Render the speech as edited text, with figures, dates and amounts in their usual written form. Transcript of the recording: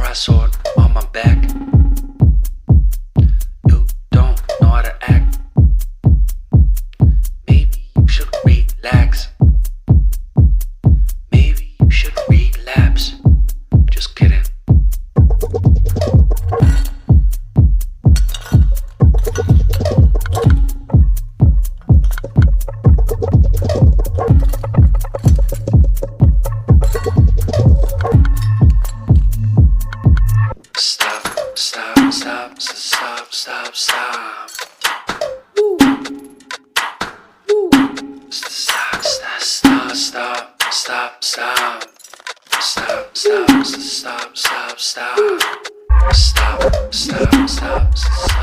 cry sword on my back. You don't know how to act. Maybe you should relax. Maybe you should relapse. Just kidding. Stop, stop, stop, stop, stop, stop. Woo. Woo. Stop, stop, stop, stop, stop, stop. Stop, stop, stop, stop, stop. Stop, stop, stop, stop.